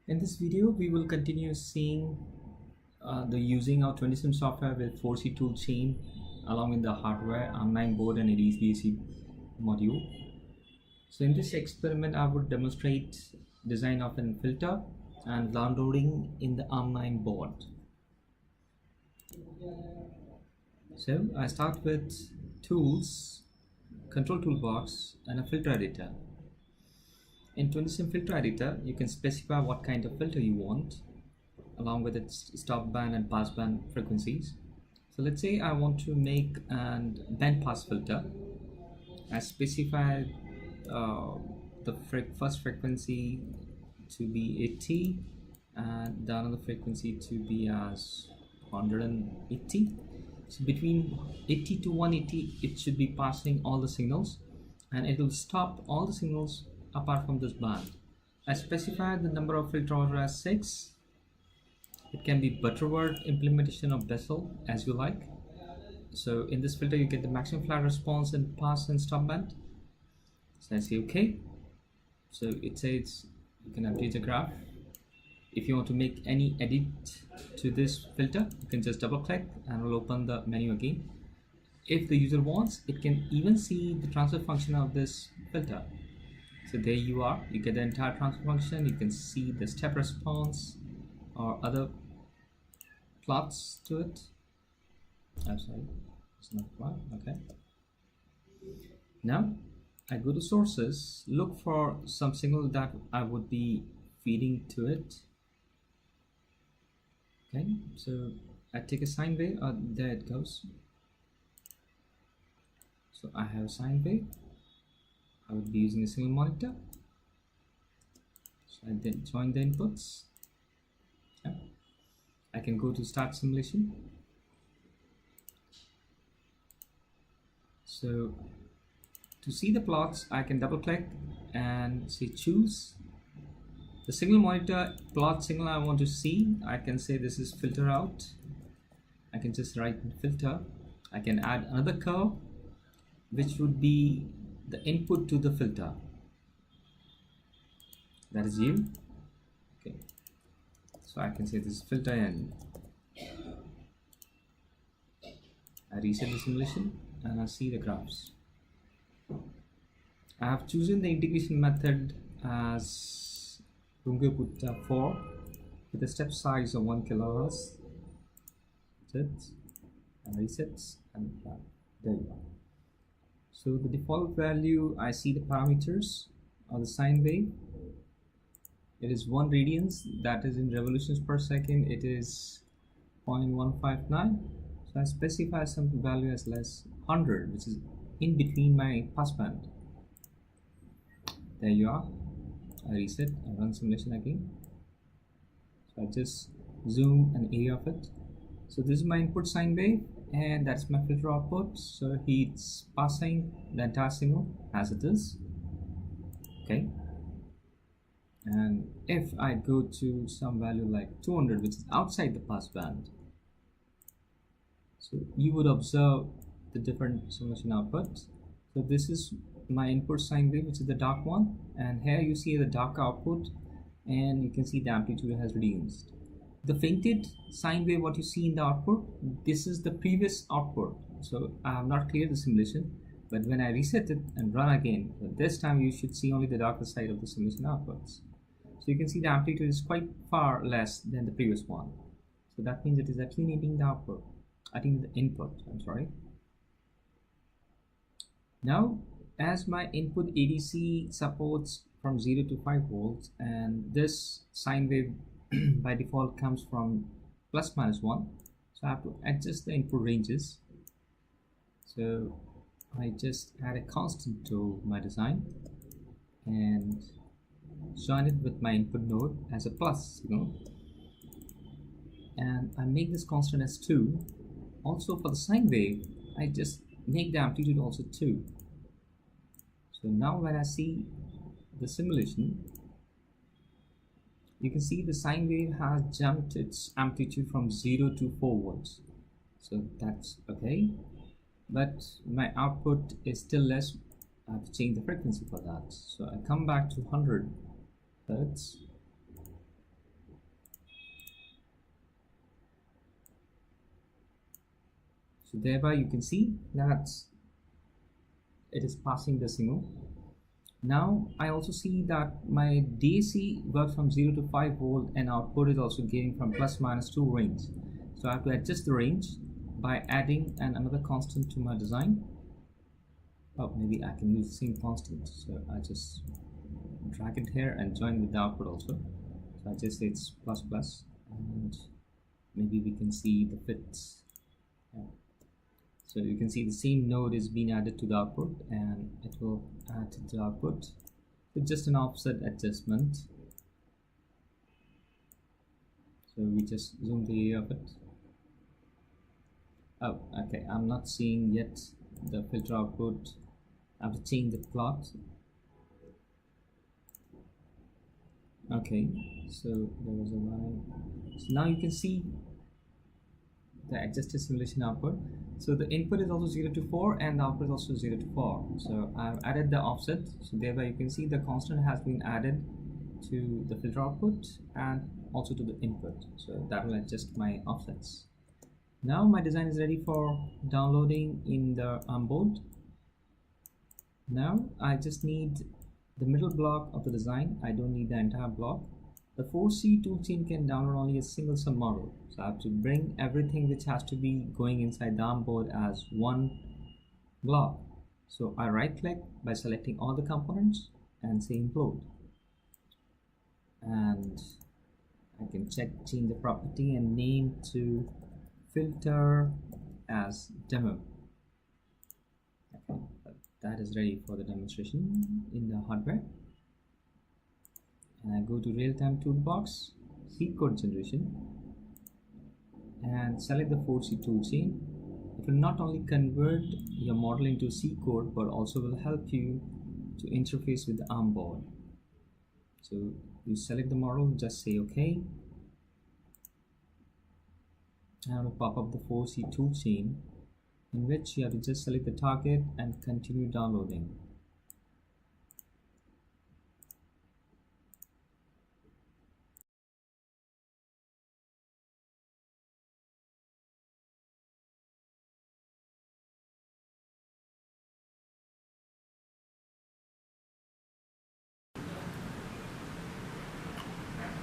In this video, we will continue seeing the using our 20sim software with 4C tool chain along with the hardware, ARM9 board and ADC module. So in this experiment, I would demonstrate design of a filter and downloading in the ARM9 board. So I start with tools, control toolbox and a filter editor. In 20sim filter editor, you can specify what kind of filter you want along with its stop band and pass band frequencies. So let's say I want to make a band pass filter. I specify the first frequency to be 80 and the another frequency to be as 180. So between 80 to 180 it should be passing all the signals and it will stop all the signals apart from this band. I specified the number of filter order as 6. It can be Butterworth implementation of Bessel as you like. So in this filter you get the maximum flat response and pass and stop band. So I say OK. So it says you can update the graph. If you want to make any edit to this filter, you can just double click and it will open the menu again. If the user wants, it can even see the transfer function of this filter. So there you are, you get the entire transfer function, you can see the step response or other plots to it. I'm sorry, it's not quite, okay. Now I go to sources, look for some signal that I would be feeding to it. Okay, so I take a sine wave, there it goes. So I have a sine wave. I would be using a single monitor. So I then join the inputs. Yeah. I can go to start simulation. So to see the plots, I can double click and say choose. The single monitor plot signal I want to see, I can say this is filter out. I can just write filter. I can add another curve, which would be the input to the filter. That is you. Okay. So I can say this is filter N. I reset the simulation and I see the graphs. I have chosen the integration method as Runge 4 with a step size of 1 kilohertz. That's it. And resets and there you are. So the default value, I see the parameters of the sine wave. It is 1 radians, that is in revolutions per second. It is 0.159. So I specify some value as less 100, which is in between my passband. There you are. I reset and run simulation again. So I just zoom an area of it. So this is my input sine wave and that's my filter output. So it's passing the entire signal as it is. Okay. And if I go to some value like 200, which is outside the passband, so you would observe the different simulation output. So this is my input sine wave, which is the dark one, and here you see the dark output and you can see the amplitude has reduced. The fainted sine wave, what you see in the output, this is the previous output. So I have not cleared the simulation, but when I reset it and run again, this time you should see only the darker side of the simulation outputs. So you can see the amplitude is quite far less than the previous one. So that means it is attenuating the output, attenuating the input, I'm sorry. Now, as my input ADC supports from 0 to 5 volts, and this sine wave by default comes from ±1, so I have to adjust the input ranges. So I just add a constant to my design and join it with my input node as a plus signal, and I make this constant as 2. Also for the sine wave, I just make the amplitude also 2. So now when I see the simulation, you can see the sine wave has jumped its amplitude from 0 to 4 volts. So that's okay. But my output is still less. I have to change the frequency for that. So I come back to 100 Hertz So thereby you can see that it is passing the signal. Now I also see that my DC works from 0 to 5 volt and output is also getting from ±2 range. So I have to adjust the range by adding another constant to my design. Oh, maybe I can use the same constant. So I just drag it here and join with the output also. So I just say it's plus plus, and maybe we can see the fits. Yeah. So you can see the same node is being added to the output, and it will add to the output with just an offset adjustment. So we just zoom the area of it. Oh, okay, I'm not seeing yet the filter output. I have to change the plot. Okay, so there was a line. So now you can see the adjusted simulation output. So the input is also 0 to 4 and the output is also 0 to 4. So I've added the offset, so thereby you can see the constant has been added to the filter output and also to the input. So that will adjust my offsets. Now my design is ready for downloading in the ARM board. Now I just need the middle block of the design. I don't need the entire block. The 4C toolchain can download only a single sub model. So I have to bring everything which has to be going inside the ARM board as one block. So I right click by selecting all the components and say implode. And I can change the property and name to filter as demo. Okay, that is ready for the demonstration in the hardware. And I go to real-time toolbox, C code generation, and select the 4C toolchain. It will not only convert your model into C code, but also will help you to interface with the ARM board. So you select the model, just say OK, and it will pop up the 4C toolchain, in which you have to just select the target and continue downloading.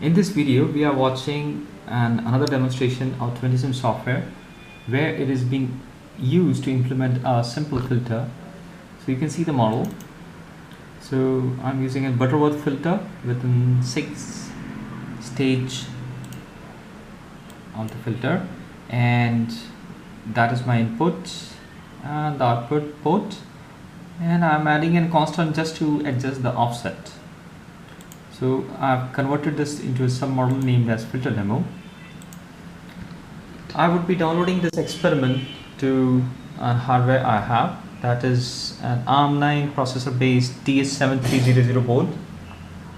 In this video, we are watching another demonstration of 20sim software where it is being used to implement a simple filter. So you can see the model. So I'm using a Butterworth filter within 6 stage of the filter, and that is my input and the output port, and I'm adding a constant just to adjust the offset. So I've converted this into a submodel named as filter demo. I would be downloading this experiment to a hardware I have, that is an ARM9 processor based TS7300 board.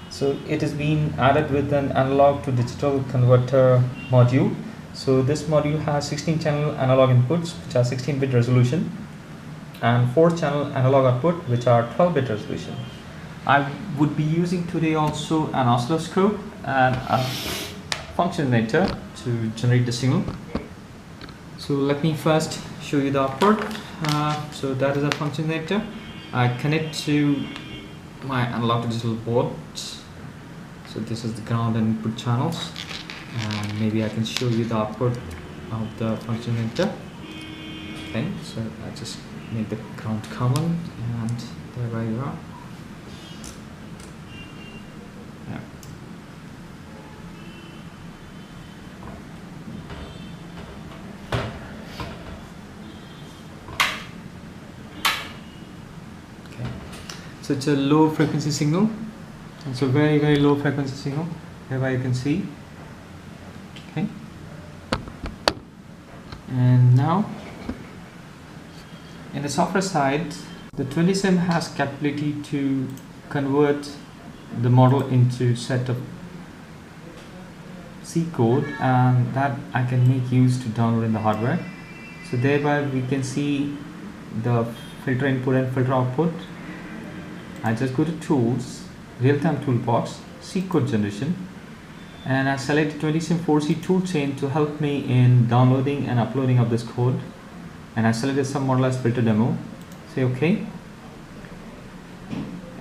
So it is being added with an analog to digital converter module. So this module has 16 channel analog inputs which are 16-bit resolution and 4 channel analog output which are 12-bit resolution. I would be using today also an oscilloscope and a function generator to generate the signal. So let me first show you the output. So that is a function generator. I connect to my analog to digital board. So this is the ground and input channels, and maybe I can show you the output of the function generator. Okay, so I just make the ground common, and there you are. Yeah. Okay, so it's a low frequency signal. It's a very, very low frequency signal. Here you can see. Okay, and now in the software side, the 20sim has capability to convert the model into set of C code, and that I can make use to download in the hardware. So thereby we can see the filter input and filter output. I just go to tools, real-time toolbox, C code generation, and I select 20sim 4C toolchain to help me in downloading and uploading of this code. and I selected some model filter demo. Say OK,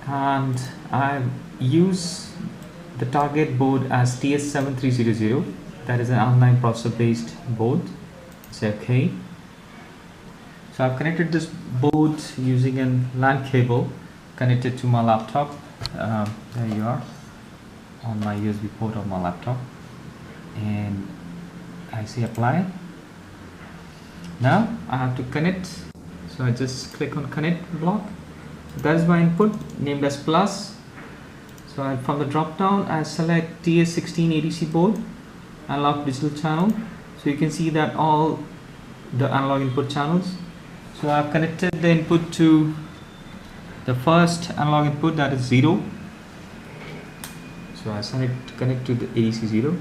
and I use the target board as TS7300. that is an ARM9 processor based board. Say OK. So I've connected this board using a LAN cable connected to my laptop. There you are, on my USB port of my laptop, and I say apply. Now I have to connect, so I just click on connect block. That is my input named as plus. So from the drop down I select TS16 ADC board, analog digital channel. So you can see that all the analog input channels. So I've connected the input to the first analog input, that is 0. So I select to connect to the ADC 0.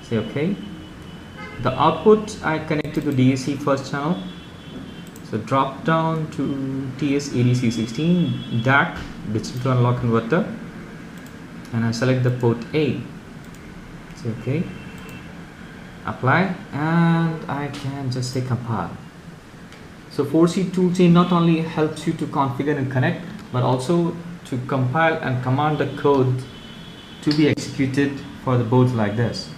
Say OK. The output I connect to the DAC first channel. So drop down to TS ADC 16 DAC, digital to analog converter, and I select the port A. Say OK. Apply, and I can just say compile. So 4C toolchain not only helps you to configure and connect, but also to compile and command the code to be executed for the boards like this.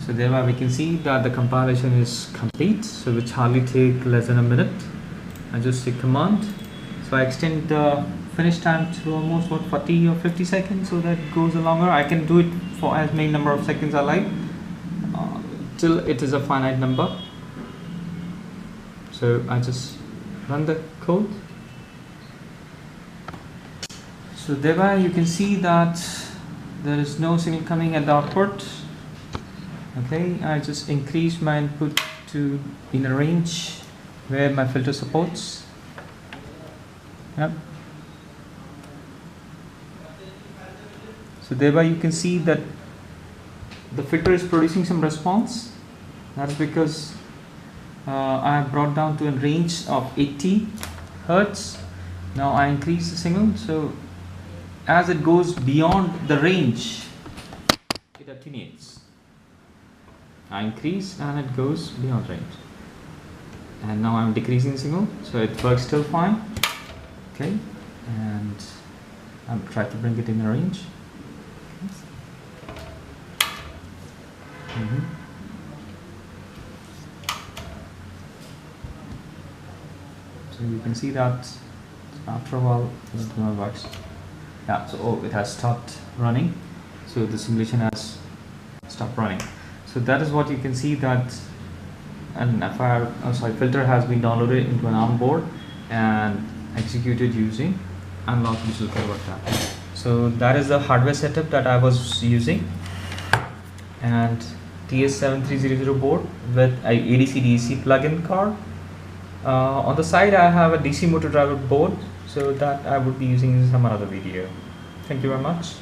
So thereby we can see that the compilation is complete, so which hardly take less than a minute. I just say command. So I extend the finish time to almost 40 or 50 seconds, so that it goes longer. I can do it for as many number of seconds I like, till it is a finite number. So I just run the code. So thereby you can see that there is no signal coming at the output. Okay, I just increase my input to in a range where my filter supports. Yep. So thereby you can see that the filter is producing some response. That's because I have brought down to a range of 80 Hertz. Now I increase the signal, so as it goes beyond the range, it attenuates. I increase and it goes beyond range. And now I'm decreasing the signal, so it works still fine. Okay, and I'm trying to bring it in a range. So you can see that after a while it works. Yeah, so it has stopped running, so the simulation has stopped running. So that is what you can see, that an filter has been downloaded into an ARM board and executed using analog digital converter. So that is the hardware setup that I was using, and TS7300 board with a ADC-DC plug-in card. On the side I have a DC motor driver board, so that I would be using in some other video. Thank you very much.